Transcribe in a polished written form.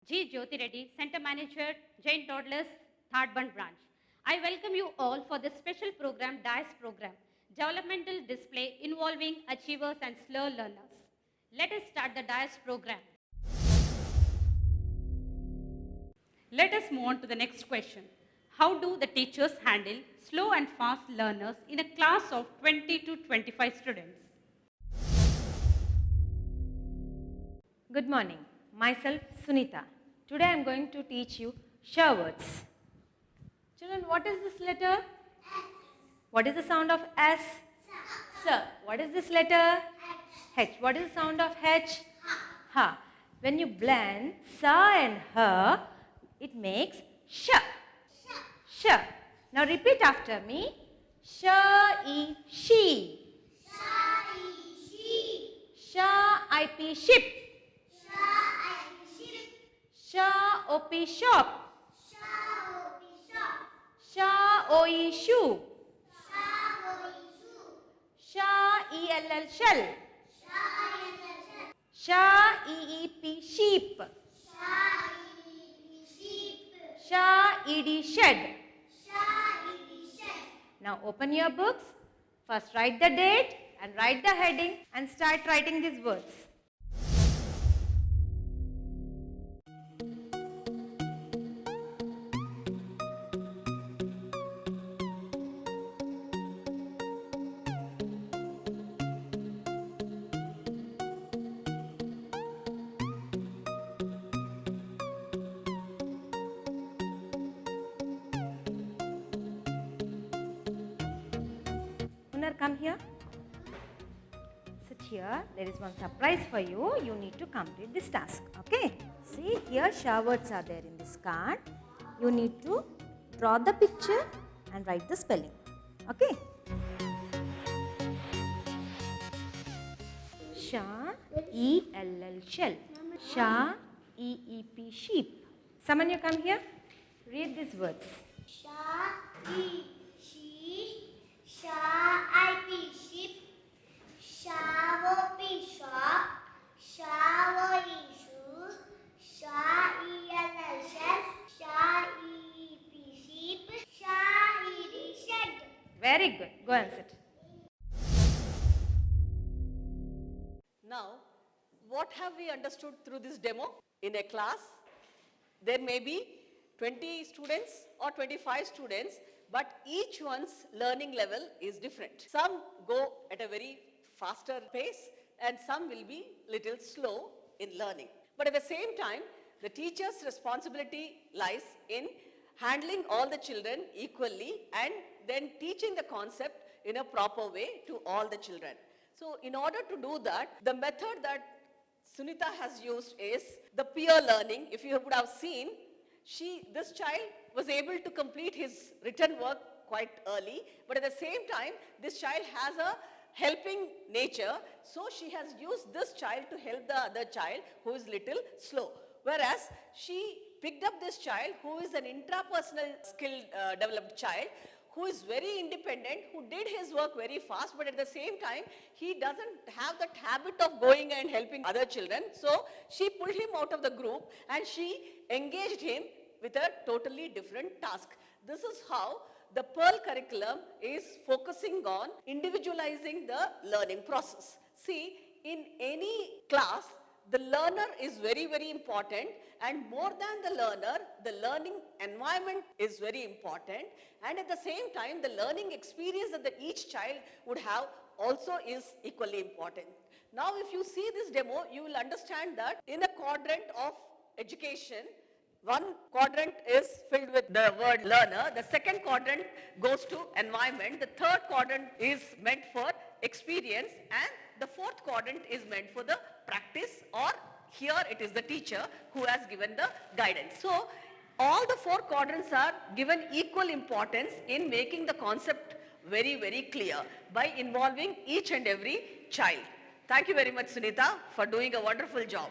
G. Jyoti Reddy, Center Manager, Jain Toddlers, Thardban Branch. I welcome you all for this special program, DICE program, Developmental Display involving Achievers and Slow Learners. Let us start the DICE program. Let us move on to the next question. How do the teachers handle slow and fast learners in a class of 20 to 25 students? Good morning. Myself Sunita. Today I am going to teach you sh words. Children, what is this letter? S. What is the sound of S? Sir. What is this letter? H. What is the sound of H? Ha. When you blend sa and her, it makes sh. Sh. Now repeat after me. Sh e she. Sh I p ship. Sha op shop. Sha oi shoe. Sha ell shell. Sha eep sheep. Sha ed shed. Now open your books. First write the date and write the heading and start writing these words. Come here. Sit here. There is one surprise for you. You need to complete this task. Okay. See, here words are there in this card. You need to draw the picture and write the spelling. Okay. Sha E L L shell. Sha E E P sheep. Someone you come here. Read these words. Sha E she. Sha I P sheep. Sha O P shop. Sha O E shoes. Sha E L L shell. Sha E P sheep. Sha E D shed. Very good. Go and sit. Now, what have we understood through this demo? In a class, there may be 20 students or 25 students, but each one's learning level is different. Some go at a very faster pace and some will be little slow in learning. But at the same time, the teacher's responsibility lies in handling all the children equally and then teaching the concept in a proper way to all the children. So in order to do that, the method that Sunita has used is the peer learning. If you would have seen, this child was able to complete his written work quite early, but at the same time, this child has a helping nature, so she has used this child to help the other child who is little slow. Whereas she picked up this child who is an intrapersonal skill developed child, who is very independent, who did his work very fast, but at the same time, he doesn't have that habit of going and helping other children. So she pulled him out of the group and she engaged him with a totally different task. This is how the Pearl curriculum is focusing on individualizing the learning process. See, in any class, the learner is very, very important, and more than the learner, the learning environment is very important, and at the same time, the learning experience that each child would have also is equally important. Now, if you see this demo, you will understand that in a quadrant of education, one quadrant is filled with the word learner, the second quadrant goes to environment, the third quadrant is meant for experience, and the fourth quadrant is meant for the practice, or here it is the teacher who has given the guidance. So all the four quadrants are given equal importance in making the concept very, very clear by involving each and every child. Thank you very much, Sunita, for doing a wonderful job.